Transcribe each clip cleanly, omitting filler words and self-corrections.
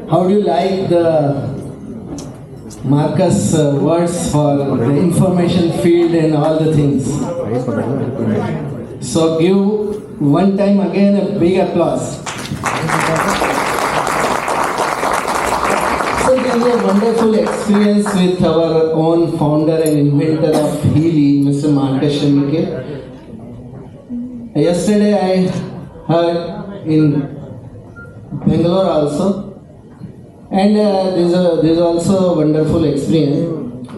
How do you like the Marcus words for the information field and all the things? So give one time again a big applause. So it is a wonderful experience with our own founder and inventor of Healy, Mr. Marcus Schmieke. Yesterday I heard in Bangalore also, and this is also a wonderful experience.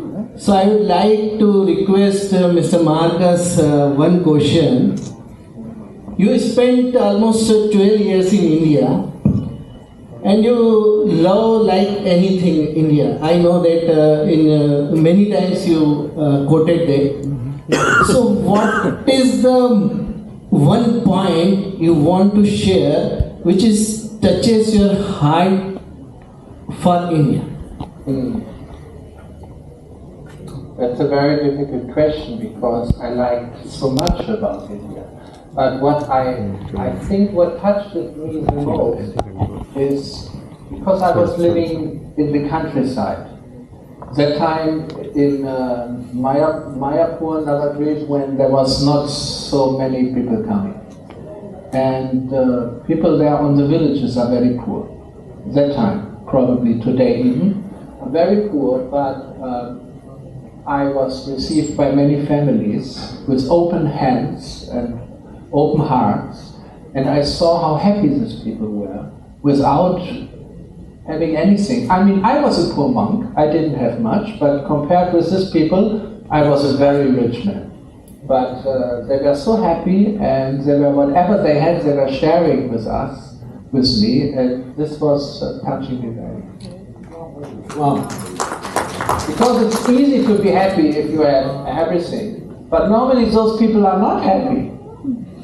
So I would like to request Mr. Marcus one question. You spent almost 12 years in India, and you love like anything India. I know that in many times you quoted that. So what is the one point you want to share which touches your heart for India? That's a very difficult question because I like so much about India. But what I think what touched me the most is because I was living in the countryside. That time in Mayapur, Navadvip, when there was not so many people coming. And people there on the villages are very poor. That time, probably today even, are very poor, but I was received by many families with open hands and open hearts, and I saw how happy these people were without having anything. I mean, I was a poor monk, I didn't have much, but compared with these people, I was a very rich man. But they were so happy, and they were, whatever they had, they were sharing with us, with me, and this was touching me very. Wow. Because it's easy to be happy if you have everything, but normally those people are not happy.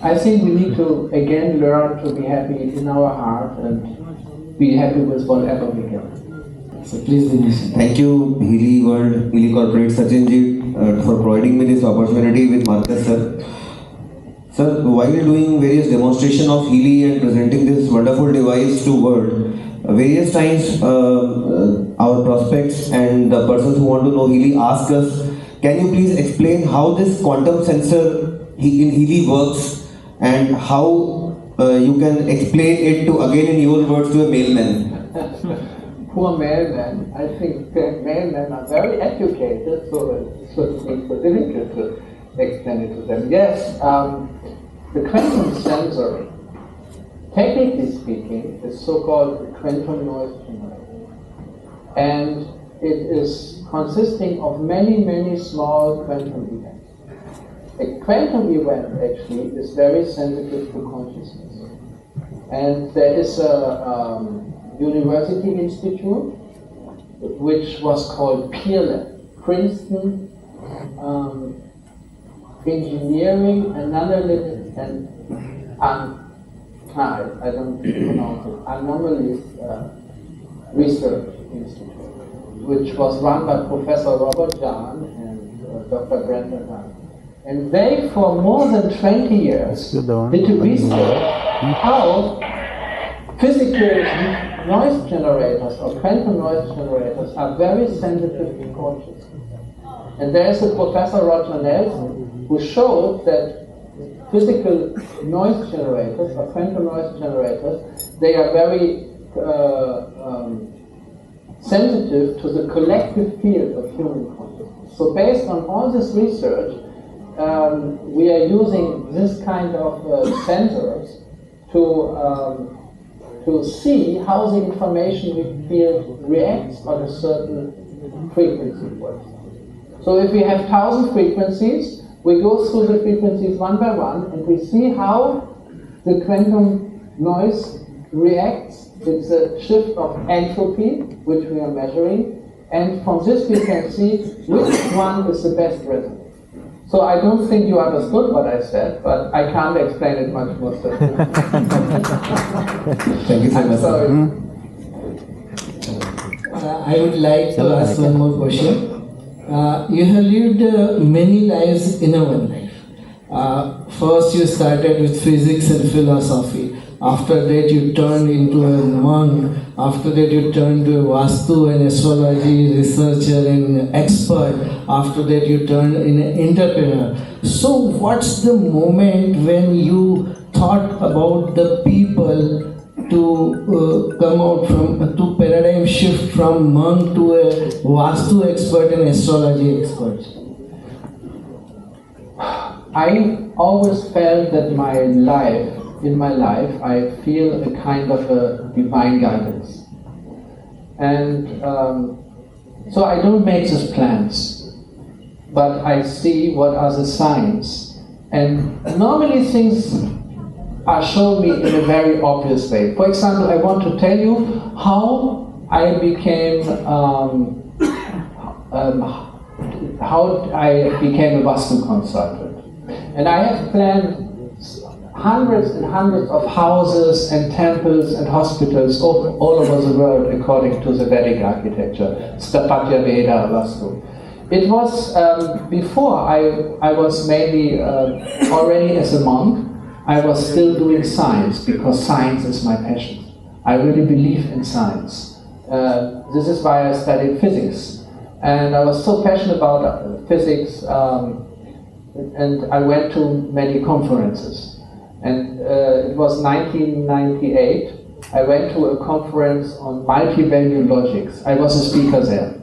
I think we need to again learn to be happy in our heart and be happy with whatever we get. So please, Dinesh. Thank you, Healy World, Healy Corporate, Sachin ji, for providing me this opportunity with Marcus sir. Sir, while doing various demonstration of Healy and presenting this wonderful device to world, various times our prospects and the persons who want to know Healy ask us, can you please explain how this quantum sensor in Healy works and how you can explain it to, again in your words, to a mailman? Poor mailmen. I think that mailmen are very educated, so it should be so difficult to explain it to them. Yes, the quantum sensor, technically speaking, is so-called quantum noise generator. And it is consisting of many, many small quantum events. A quantum event actually is very sensitive to consciousness. And there is a university institute which was called PLAB, Princeton Engineering and Analytics and I don't pronounce it, Anomaly Research Institute, which was run by Professor Robert Jahn and Dr. Brendan Hahn. And they, for more than 20 years, did a research how physical noise generators or quantum noise generators are very sensitive to consciousness. And there is a Professor Roger Nelson who showed that physical noise generators or quantum noise generators, they are very sensitive to the collective field of human consciousness. So based on all this research, we are using this kind of sensors to see how the information field reacts on a certain frequency. So if we have 1,000 frequencies, we go through the frequencies one by one and we see how the quantum noise reacts. It's a shift of entropy, which we are measuring, and from this we can see which one is the best result. So I don't think you understood what I said, but I can't explain it much more simply. Thank you so much. I'm sorry. I would like to ask one more question. You have lived many lives in one life. first you started with physics and philosophy. After that you turned into a monk. After that you turned to a Vastu and astrology researcher and expert. After that you turned in an entrepreneur. So what's the moment when you thought about the people to come out from, to paradigm shift from monk to a Vastu expert and astrology expert? I always felt that in my life, I feel a kind of a divine guidance. And so I don't make these plans, but I see what are the signs. And normally things are shown me in a very obvious way. For example, I want to tell you how I became a Vastu consultant. And I have planned hundreds and hundreds of houses and temples and hospitals all over the world according to the Vedic architecture, Sthapatya Veda Vastu. It was before I was mainly already as a monk. I was still doing science because science is my passion. I really believe in science. This is why I studied physics. And I was so passionate about physics, and I went to many conferences. And it was 1998. I went to a conference on multi-value logics. I was a speaker there.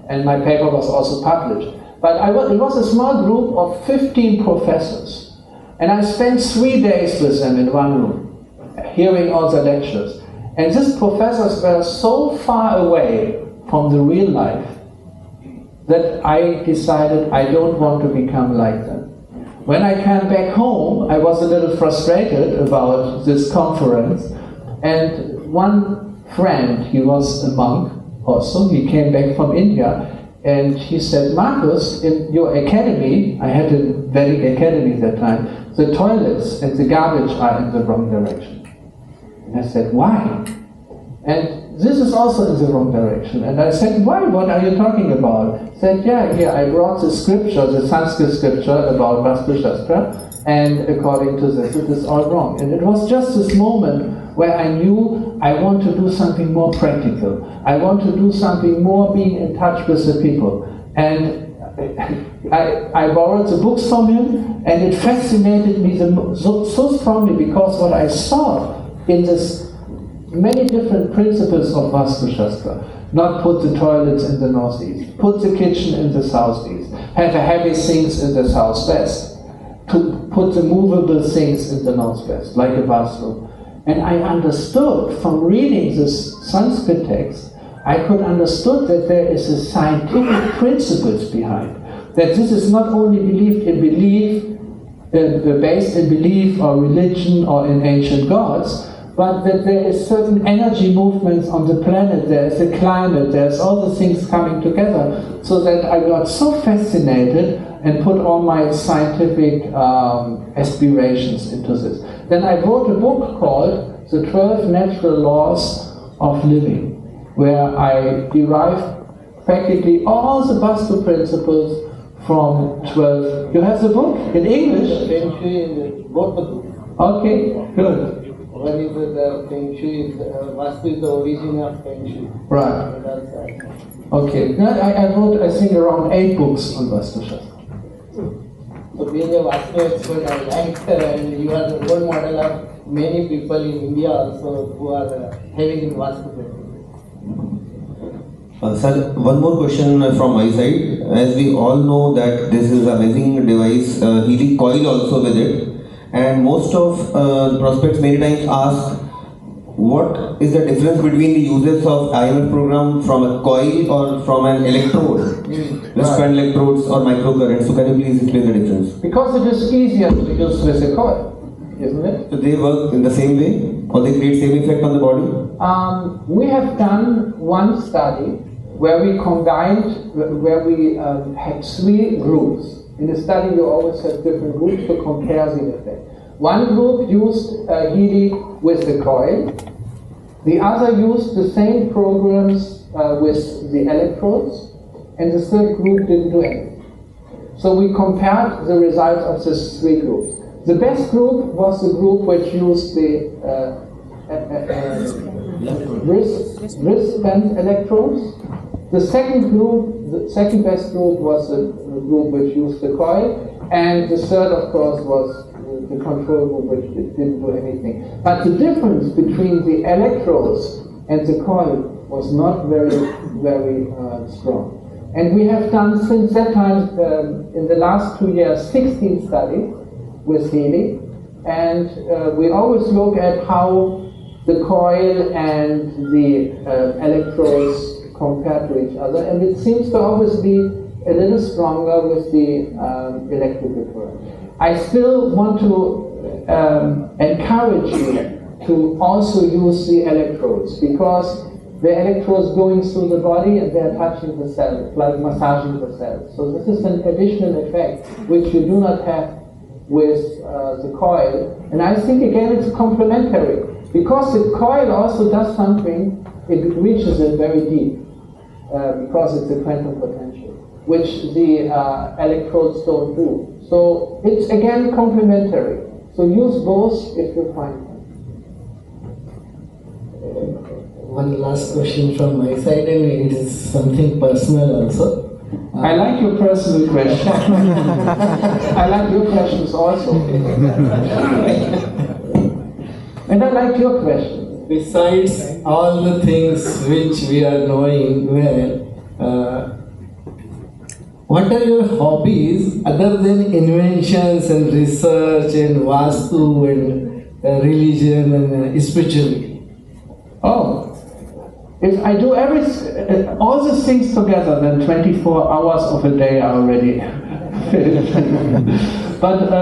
And my paper was also published. But it was a small group of 15 professors. And I spent 3 days with them in one room, hearing all the lectures. And these professors were so far away from the real life that I decided I don't want to become like them. When I came back home, I was a little frustrated about this conference. And one friend, he was a monk also, he came back from India, and he said, Marcus, in your academy, I had a Vedic academy at that time, the toilets and the garbage are in the wrong direction. And I said, why? And this is also in the wrong direction. And I said, why? What are you talking about? He said, yeah, I brought the scripture, the Sanskrit scripture about Vastu Shastra, and according to this, it is all wrong. And it was just this moment where I knew I want to do something more practical. I want to do something more being in touch with the people. And I borrowed the books from him, and it fascinated me so strongly because what I saw in this many different principles of Vastu Shastra. Not put the toilets in the northeast, put the kitchen in the southeast, have the heavy things in the southwest, to put the movable things in the northwest, like a bathroom. And I understood from reading this Sanskrit text, I could understood that there is a scientific principles behind. That this is not only based in belief or religion or in ancient gods, but that there is certain energy movements on the planet, there's the climate, there's all the things coming together, so that I got so fascinated and put all my scientific aspirations into this. Then I wrote a book called The 12 Natural Laws of Living, where I derived practically all the Vastu principles from 12. You have the book in English? Feng Shui in both the books. Okay, good. One is the Feng Shui, Vastu is the origin of Feng Shui. Right. Okay. I wrote, I think, around 8 books on Vastu Shastra. So being a Vastu expert, I like, and you are the role model of many people in India also who are having in Vastu practice. Sir, one more question from my side. As we all know that this is an amazing device, Healy coil also with it. And most of prospects many times ask, what is the difference between the uses of IMF program from a coil or from an electrode? Wristband electrodes or microcurrents. So can you please explain the difference? Because it is easier to use with a coil, isn't it? So they work in the same way, or they create same effect on the body? We have done one study where we combined, where we had 3 groups. In the study, you always have different groups to compare the effect. One group used Healy with the coil. The other used the same programs with the electrodes. And the third group didn't do anything. So we compared the results of these 3 groups. The best group was the group which used the wristband electrodes. The second best group was the group which used the coil, and the third, of course, was the control group which didn't do anything. But the difference between the electrodes and the coil was not very strong. And we have done since that time, in the last 2 years, 16 studies with Healy, and we always look at how the coil and the electrodes compare to each other, and it seems to always be a little stronger with the electrical current. I still want to encourage you to also use the electrodes, because the electrodes going through the body and they're touching the cells, like massaging the cells. So this is an additional effect which you do not have with the coil. And I think again it's complementary, because the coil also does something, it reaches it very deep, because it's a quantum potential, which the electrodes don't do. So it's again complementary. So use both if you find them. One last question from my side, and it is something personal also. I like your personal question. I like your questions also. And I like your question. Besides all the things which we are knowing well, what are your hobbies other than inventions and research and Vastu and religion and spirituality? Oh, if I do all these things together, then 24 hours of a day are already filled. But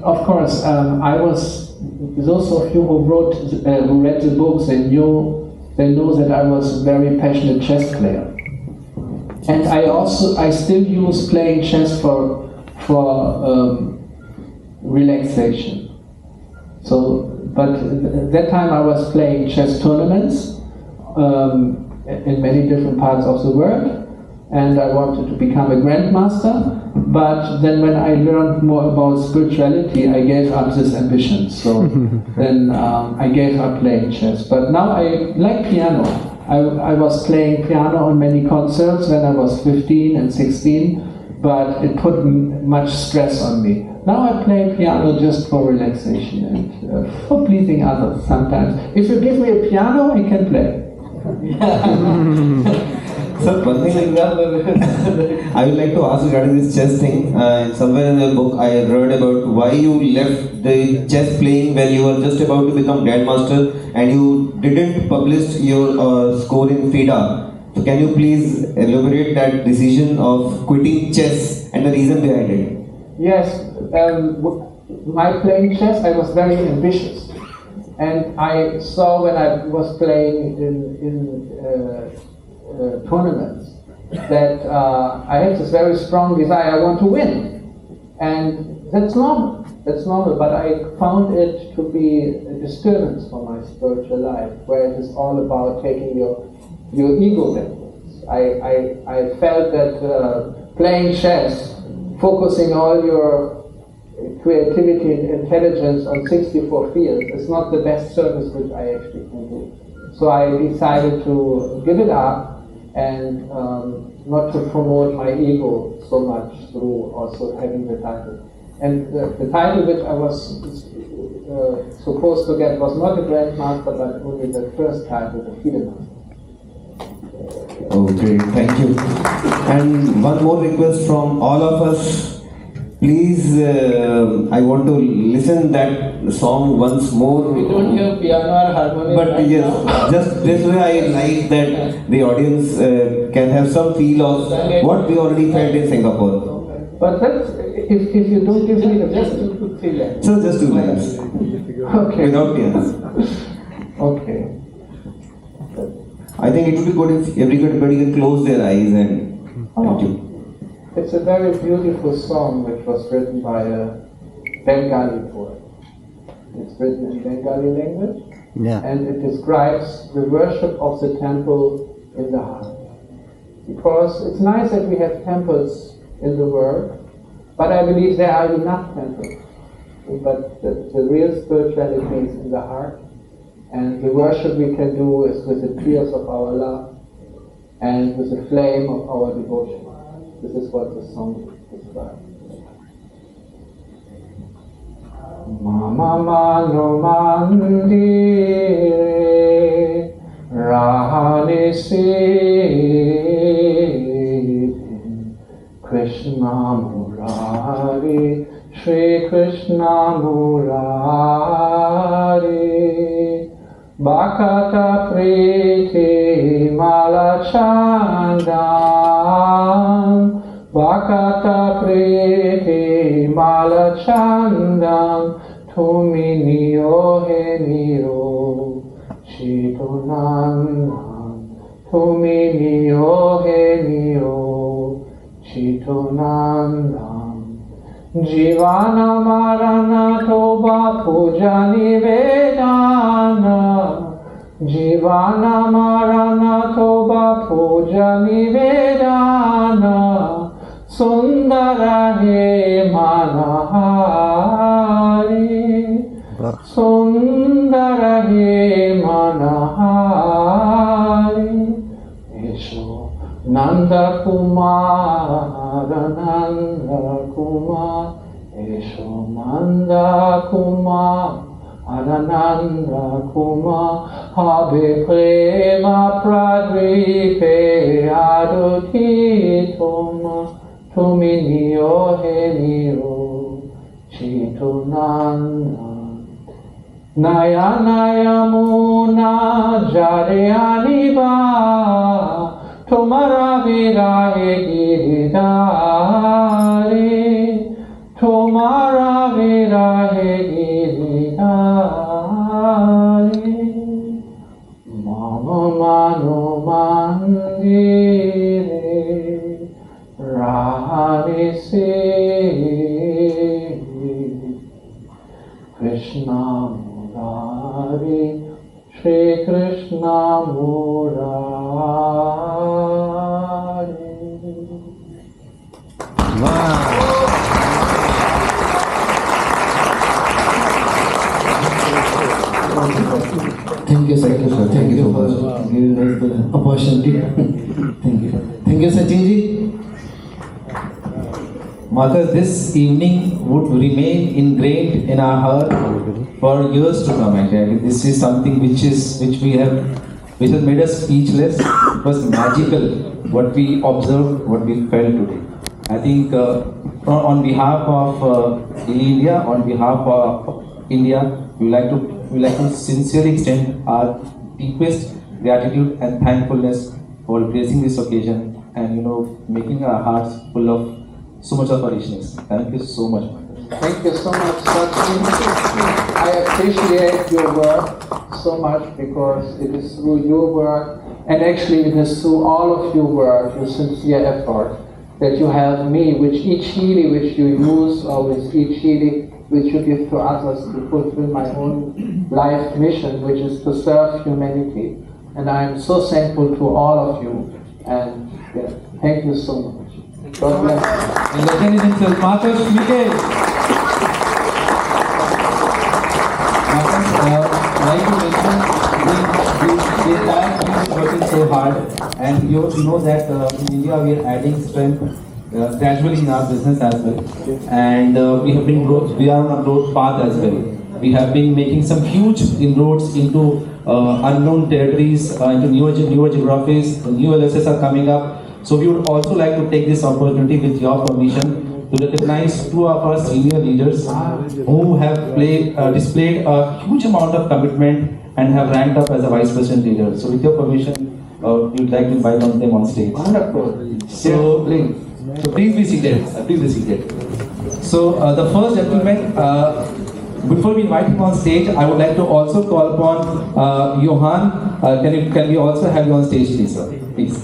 of course, I was. Those of you who read the books, they know that I was a very passionate chess player. And I still use playing chess for relaxation. So, but at that time I was playing chess tournaments in many different parts of the world, and I wanted to become a grandmaster. But then when I learned more about spirituality, I gave up this ambition. So then I gave up playing chess. But now I like piano. I was playing piano on many concerts when I was 15 and 16, but it put much stress on me. Now I play piano just for relaxation and for pleasing others sometimes. If you give me a piano, I can play. So one thing I would like to ask regarding this chess thing. Somewhere in your book I read about why you left the chess playing when you were just about to become grandmaster, and you didn't publish your score in FIDA. So can you please elaborate that decision of quitting chess and the reason behind it? Yes, my playing chess, I was very ambitious, and I saw when I was playing in tournaments that I had this very strong desire. I want to win, and that's normal. That's normal. But I found it to be a disturbance for my spiritual life, where it is all about taking your ego backwards. I felt that playing chess, focusing all your creativity and intelligence on 64 fields, is not the best service which I actually can do. So I decided to give it up and not to promote my ego so much through also having the title. And the title which I was supposed to get was not a Grandmaster, but only the first title, the FIDE Master. Okay, thank you. And one more request from all of us. Please, I want to listen that song once more. We don't hear piano or harmonium. But right yes, now. just this way I like that the audience can have some feel of what we already felt in Singapore. But that's, if you don't give me just 2 to 3 lines. So just 2 lines. Okay. Without piano. Okay. I think it would be good if everybody can close their eyes and thank you. It's a very beautiful song which was written by a Bengali poet. It's written in Bengali language, and it describes the worship of the temple in the heart. Because it's nice that we have temples in the world, but I believe there are enough temples. but the real spirituality is in the heart. And the worship we can do is with the tears of our love and with the flame of our devotion. This is what the song describes. Mama mano mandire rahane se Krishna Murari Shri Krishna Murari Bhakata Priti Malachandam Bhakata Priti Malachandam Tumi Niyo He Niyo Chitonandam Tumi Niyo He Niyo Chitonandam Jivana Marana Toba Puja Nivedana Jivana Marana Toba Puja Nivedana Sundara He Manahari Sundara He Manahari Esho Nanda Kumar Nanda Kumar Esho Nanda Kumar Ananda Kumar Habe Prema Pradvipe Adutitoma Tumi Niyo He Niyo Chitunanda Naya Naya Muna Jare Aniba Tomara Virahe Giridari Tomara Virahe Giridari Mama Mano Mandire Rahani Se Krishna Murari Shri Krishna Murari. Thank you, sir. Thank you for giving us the opportunity. Thank you. Thank you, Sachin ji. Mother, this evening would remain ingrained in our heart for years to come. Actually, this is something which has made us speechless. It was magical what we observed, what we felt today. I think on behalf of Healy India, on behalf of India, we like to sincerely extend our deepest gratitude and thankfulness for gracing this occasion and making our hearts full of so much of richness. Thank you so much. Thank you so much, Sachin. I appreciate your work so much because it is through your work, and actually it is through all of your work, your sincere effort, that you have me, which each Healy which you use, or with each Healy which you give to others to fulfill my own life mission, which is to serve humanity. And I am so thankful to all of you, and thank you so much. God bless. And legend is himself, Marcus Schmieke. Marcus, like you mentioned, the entire team is working so hard, and you know that in India we are adding strength gradually in our business as well, and we are on a growth path as well. We have been making some huge inroads into unknown territories, into newer geographies. New LSS are coming up. So we would also like to take this opportunity, with your permission, to recognize two of our senior leaders who have displayed a huge amount of commitment and have ranked up as a vice president leader. So with your permission, we would like to invite them on stage. Wonderful. So please be seated. So the first gentleman, before we invite him on stage, I would like to also call upon Johan. Can we also have you on stage, please, sir? Please.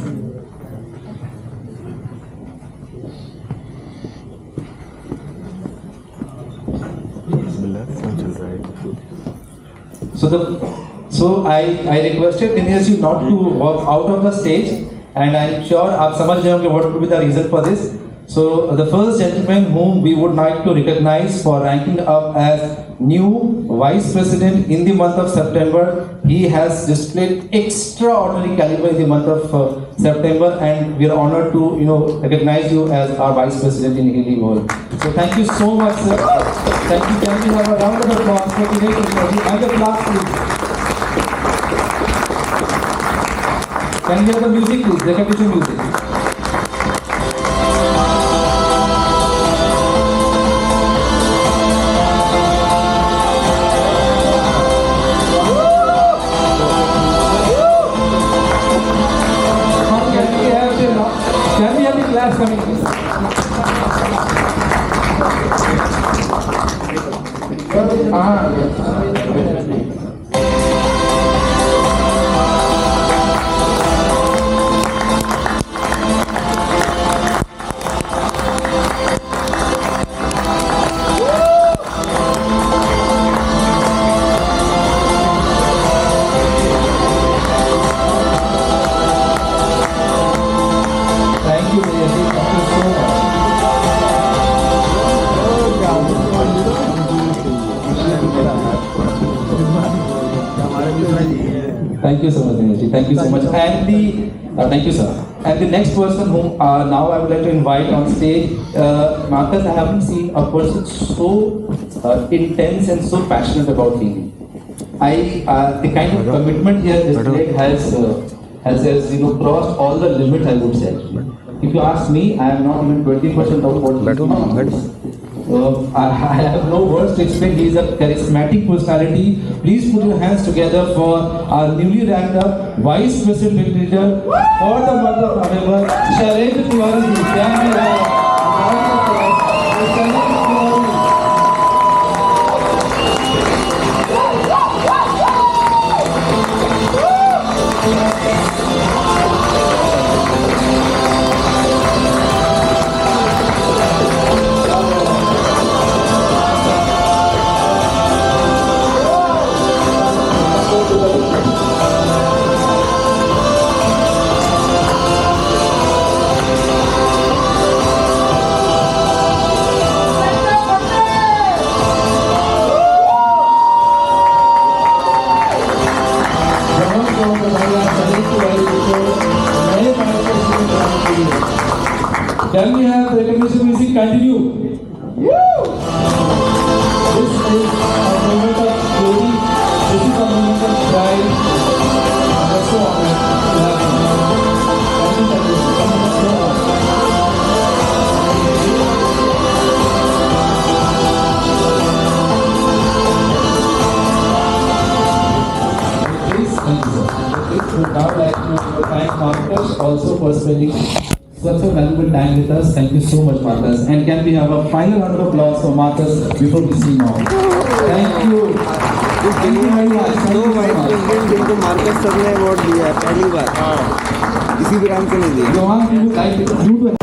So I requested Dinesh you not to walk out of the stage, and I'm sure आप समझ रहे होंगे what could be the reason for this. So the first gentleman whom we would like to recognize for ranking up as new Vice President in the month of September. He has displayed extraordinary caliber in the month of September, and we are honored to recognize you as our Vice President in Healy World. So thank you so much, sir. Thank you. Can we have a round of applause for Dinesh Mishra and the class, please? Can we have the music, please? Recognition music. Can we have the class coming? Thank you, Dinesh. Thank you so much. Thank you so much, Dinesh. Thank you so much. And thank you, sir. And the next person whom now I would like to invite on stage, Marcus, I haven't seen a person so intense and so passionate about healing. The kind of commitment he has displayed has crossed all the limits, I would say. If you ask me, I am not even 20% of what he is. I have no words to explain. He is a charismatic personality. Please put your hands together for our newly ranked up Vice President leader for the month of November, Shailendra Tiwari. Can we have the recognition music continue? This is a moment of glory. This is a moment of pride. I'm so honored to have you. Thank you so much. Please, thank you, sir. I would now like to thank Marcus also for spending such a valuable time with us. Thank you so much, Marcus. And can we have a final round of applause for Marcus before we see now? Thank you. Thank you very much. दो vice president जिनको Marcus sir ने award दिया है पहली बार इसी brand को नहीं दिया। Johan, you would like to